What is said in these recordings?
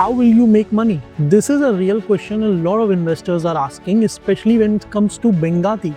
how will you make money? This is a real question a lot of investors are asking, especially when it comes to Binghatti.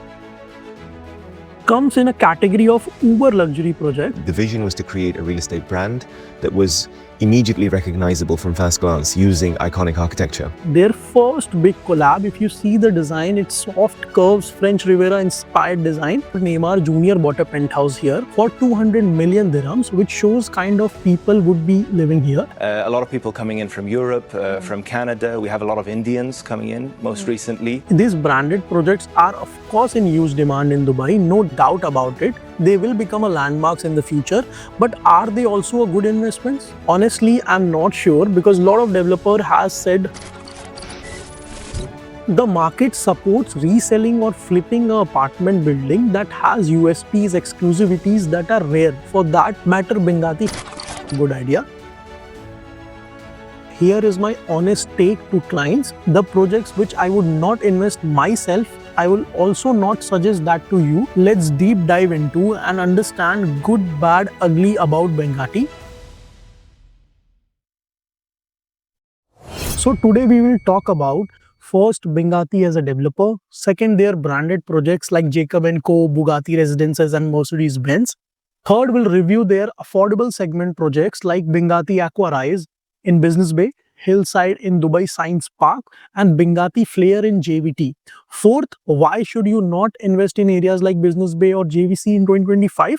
Comes in a category of uber luxury project. The vision was to create a real estate brand that was immediately recognizable from first glance using iconic architecture. Their first big collab, if you see the design, it's soft curves, French Riviera inspired design. Neymar Jr. bought a penthouse here for 200 million dirhams, which shows kind of people would be living here. A lot of people coming in from Europe, from Canada. We have a lot of Indians coming in most recently. These branded projects are of course in huge demand in Dubai, no doubt about it. They will become a landmarks in the future, but are they also a good investments? Honestly, I'm not sure, because a lot of developer has said the market supports reselling or flipping an apartment building that has USPs, exclusivities that are rare. For that matter, Binghatti, good idea. Here is my honest take to clients. The projects which I would not invest myself, I will also not suggest that to you. Let's deep dive into and understand good, bad, ugly about Binghatti. So today we will talk about first Binghatti as a developer, second their branded projects like Jacob & Co, Bugatti Residences and Mercedes-Benz. Third, we'll review their affordable segment projects like Binghatti Aquarise in Business Bay, Hillside in Dubai Science Park and Binghatti Flare in JVT. Fourth, why should you not invest in areas like Business Bay or JVC in 2025?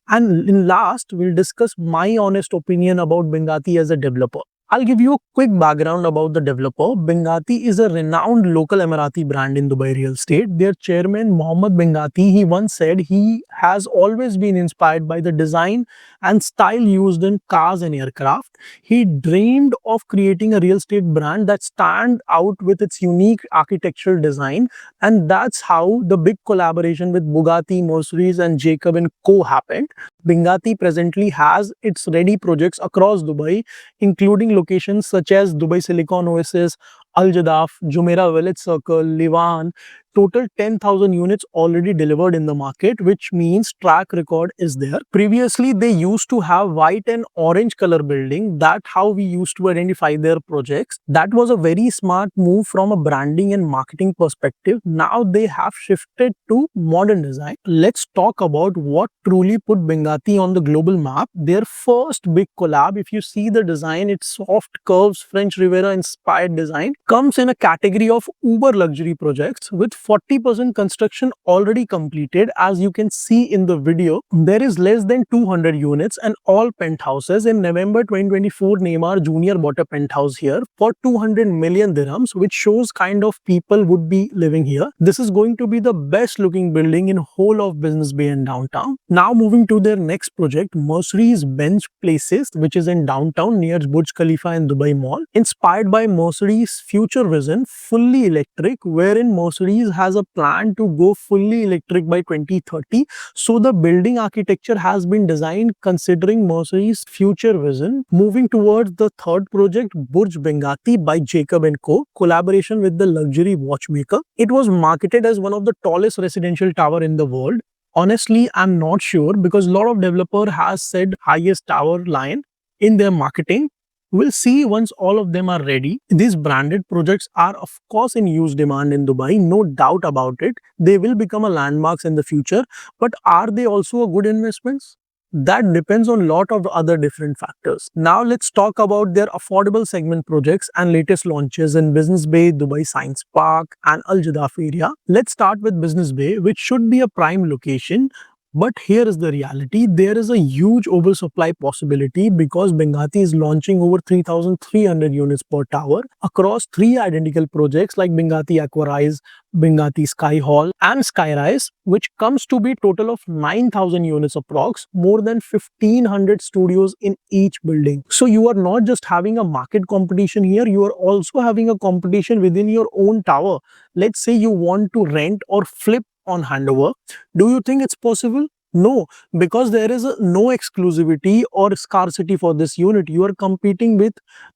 And in last, we'll discuss my honest opinion about Binghatti as a developer. I'll give you a quick background about the developer. Binghatti is a renowned local Emirati brand in Dubai real estate. Their chairman, Mohammed Binghatti, he once said he has always been inspired by the design and style used in cars and aircraft. He dreamed of creating a real estate brand that stands out with its unique architectural design, and that's how the big collaboration with Bugatti, Mercedes and Jacob & Co happened. Binghatti presently has its ready projects across Dubai, including locations such as Dubai Silicon Oasis, Al Jadaf, Jumeirah Village Circle, Livan. Total 10,000 units already delivered in the market, which means track record is there. Previously, they used to have white and orange color building. That's how we used to identify their projects. That was a very smart move from a branding and marketing perspective. Now they have shifted to modern design. Let's talk about what truly put Binghatti on the global map. Their first big collab, if you see the design, it's soft curves, French Riviera inspired design, comes in a category of uber luxury projects with 40% construction already completed. As you can see in the video, there is less than 200 units and all penthouses. In November 2024, Neymar Jr. bought a penthouse here for 200 million dirhams, which shows kind of people would be living here. This is going to be the best looking building in whole of Business Bay and downtown. Now moving to their next project, Mercedes-Benz Places, which is in downtown near Burj Khalifa and Dubai Mall. Inspired by Mercedes' future vision, fully electric, wherein Mercedes has a plan to go fully electric by 2030. So the building architecture has been designed considering Mercedes' future vision. Moving towards the third project, Burj Binghatti by Jacob & Co, collaboration with the luxury watchmaker. It was marketed as one of the tallest residential tower in the world. Honestly, I'm not sure, because a lot of developer has said highest tower line in their marketing. We'll see once all of them are ready. These branded projects are of course in huge demand in Dubai, no doubt about it. They will become a landmarks in the future, but are they also a good investments? That depends on a lot of other different factors. Now let's talk about their affordable segment projects and latest launches in Business Bay, Dubai Science Park and Al Jadaf area. Let's start with Business Bay, which should be a prime location. But here is the reality. There is a huge oversupply possibility because Binghatti is launching over 3,300 units per tower across 3 identical projects like Binghatti Aquarise, Binghatti Sky Hall and Skyrise, which comes to be total of 9,000 units approx, more than 1,500 studios in each building. So you are not just having a market competition here, you are also having a competition within your own tower. Let's say you want to rent or flip on handover. Do you think it's possible? No, because there is no exclusivity or scarcity for this unit. You are competing with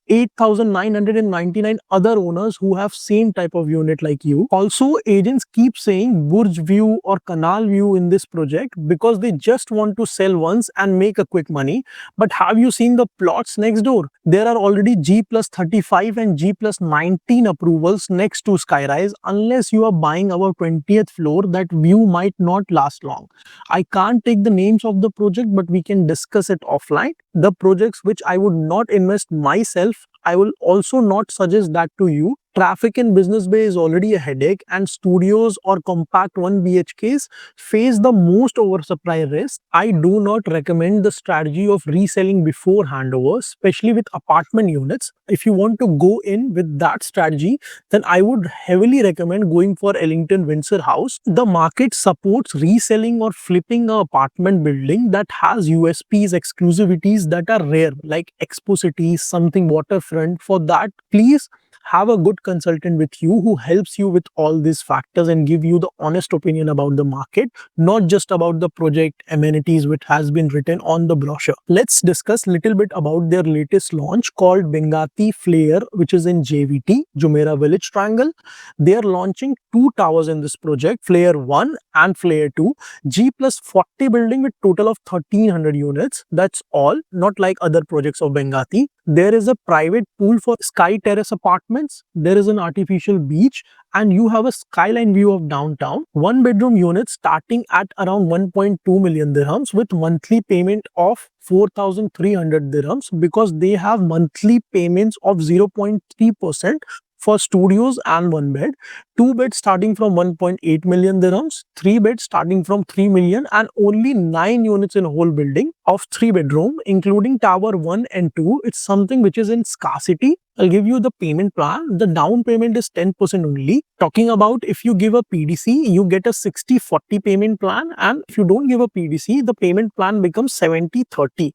8,999 other owners who have same type of unit like you. Also, agents keep saying Burj view or canal view in this project because they just want to sell once and make a quick money. But have you seen the plots next door? There are already G+35 and G+19 approvals next to Skyrise. Unless you are buying our 20th floor, that view might not last long. I can't take the names of the project, but we can discuss it offline. The projects which I would not invest myself, I will also not suggest that to you. Traffic in Business Bay is already a headache, and studios or compact 1 BHKs face the most oversupply risk. I do not recommend the strategy of reselling before handover, especially with apartment units. If you want to go in with that strategy, then I would heavily recommend going for Ellington Windsor House. The market supports reselling or flipping an apartment building that has USPs, exclusivities that are rare, like Expo City, something waterfront. For that, please have a good consultant with you who helps you with all these factors and give you the honest opinion about the market, not just about the project amenities which has been written on the brochure. Let's discuss little bit about their latest launch called Binghatti Flare, which is in JVT, Jumeirah Village Triangle. They are launching two towers in this project, Flare 1 and Flare 2, G+40 building with total of 1300 units. That's all, not like other projects of Binghatti. There is a private pool for Sky Terrace apartments. There is an artificial beach, and you have a skyline view of downtown. One bedroom unit starting at around 1.2 million dirhams with monthly payment of 4,300 dirhams, because they have monthly payments of 0.3% for studios and one bed. Two beds starting from 1.8 million dirhams, three beds starting from 3 million, and only 9 units in whole building of 3 bedroom, including tower 1 and 2. It's something which is in scarcity. I'll give you the payment plan. The down payment is 10% only. Talking about if you give a PDC, you get a 60-40 payment plan, and if you don't give a PDC, the payment plan becomes 70-30.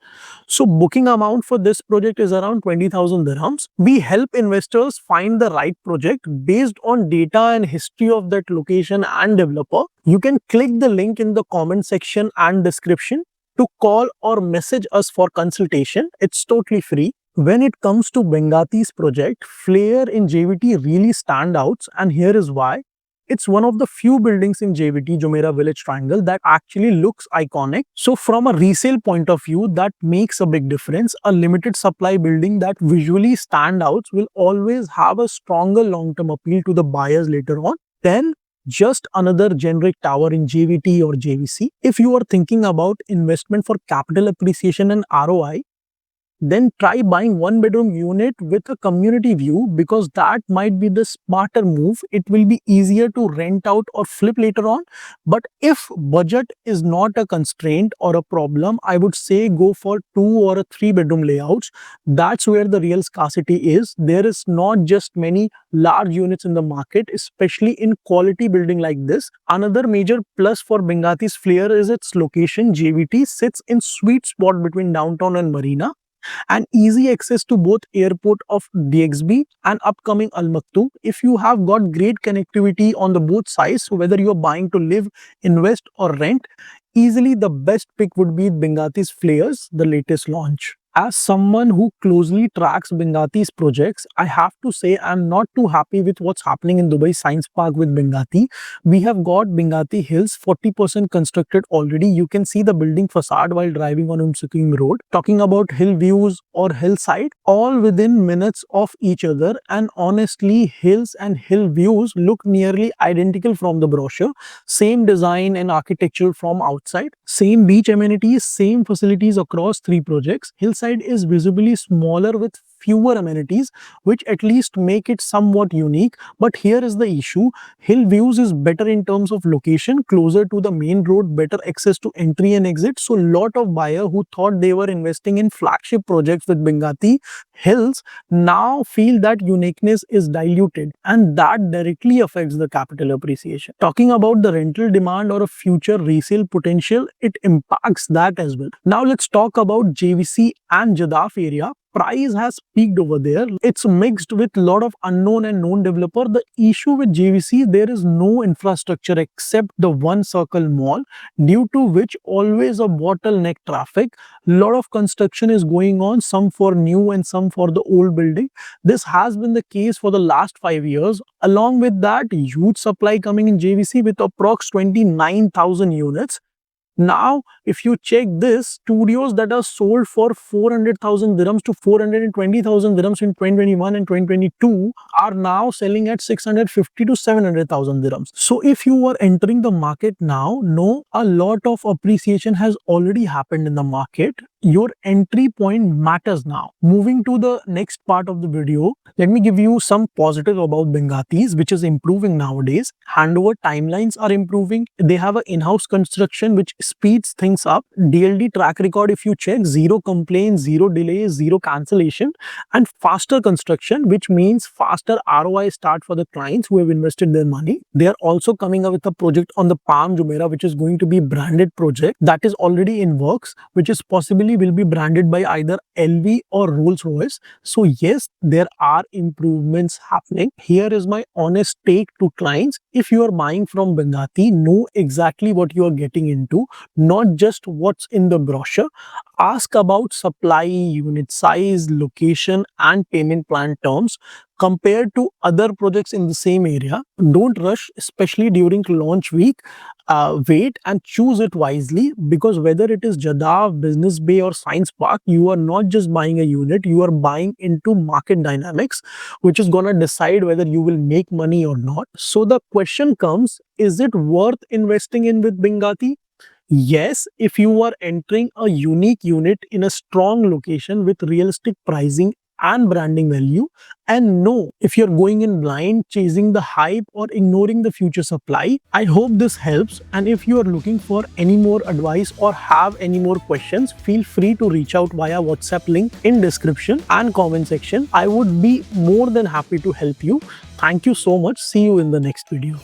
So booking amount for this project is around 20,000 dirhams. We help investors find the right project based on data and history of that location and developer. You can click the link in the comment section and description to call or message us for consultation. It's totally free. When it comes to Benghatti's project, Flare in JVT really stand out, and here is why. It's one of the few buildings in JVT, Jumeirah Village Triangle, that actually looks iconic. So from a resale point of view, that makes a big difference. A limited supply building that visually stand out will always have a stronger long-term appeal to the buyers later on than just another generic tower in JVT or JVC. If you are thinking about investment for capital appreciation and ROI, then try buying one bedroom unit with a community view, because that might be the smarter move. It will be easier to rent out or flip later on. But if budget is not a constraint or a problem, I would say go for 2 or 3 bedroom layouts. That's where the real scarcity is. There is not just many large units in the market, especially in quality building like this. Another major plus for Benghatti's Flare is its location. JVT sits in sweet spot between downtown and Marina, and easy access to both airport of DXB and upcoming Al Maktoum. If you have got great connectivity on the both sides, so whether you are buying to live, invest or rent, easily the best pick would be Benghatti's Flares, the latest launch. As someone who closely tracks Benghatti's projects, I have to say I'm not too happy with what's happening in Dubai Science Park with Binghatti. We have got Binghatti Hills 40% constructed already. You can see the building facade while driving on Umsukim Road. Talking about hill views or hillside, all within minutes of each other, and honestly, hills and hill views look nearly identical from the brochure. Same design and architecture from outside, same beach amenities, same facilities across 3 projects. Hillside is visibly smaller with fewer amenities, which at least make it somewhat unique. But here is the issue. Hill views is better in terms of location, closer to the main road, better access to entry and exit. So lot of buyer who thought they were investing in flagship projects with Binghatti Hills now feel that uniqueness is diluted, and that directly affects the capital appreciation. Talking about the rental demand or a future resale potential, it impacts that as well. Now let's talk about JVC and Jadaf area. price has peaked over there. It's mixed with a lot of unknown and known developer. The issue with JVC, there is no infrastructure except the one circle mall, due to which always a bottleneck traffic. Lot of construction is going on, some for new and some for the old building. This has been the case for the last 5 years. Along with that, huge supply coming in JVC with approx 29,000 units. Now, if you check this, studios that are sold for 400,000 dirhams to 420,000 dirhams in 2021 and 2022 are now selling at 650 to 700,000 dirhams. So, if you are entering the market now, no, a lot of appreciation has already happened in the market. Your entry point matters now. Moving to the next part of the video, let me give you some positive about Binghattis, which is improving nowadays. Handover timelines are improving. They have an in-house construction which speeds things up. DLD track record, if you check, zero complaints, zero delays, zero cancellation, and faster construction, which means faster ROI start for the clients who have invested their money. They are also coming up with a project on the Palm Jumeirah, which is going to be branded project that is already in works, which is possibly will be branded by either LV or Rolls-Royce. So yes, there are improvements happening. Here is my honest take to clients. If you are buying from Binghatti, know exactly what you are getting into, not just what's in the brochure. Ask about supply, unit size, location, and payment plan terms compared to other projects in the same area. Don't rush, especially during launch week. Wait and choose it wisely, because whether it is Jeddah, Business Bay or Science Park, you are not just buying a unit, you are buying into market dynamics, which is gonna decide whether you will make money or not. So the question comes, is it worth investing in with Binghatti? Yes, if you are entering a unique unit in a strong location with realistic pricing and branding value. And no, if you're going in blind, chasing the hype or ignoring the future supply. I hope this helps, and if you are looking for any more advice or have any more questions, feel free to reach out via WhatsApp link in description and comment section. I would be more than happy to help you. Thank you so much. See you in the next video.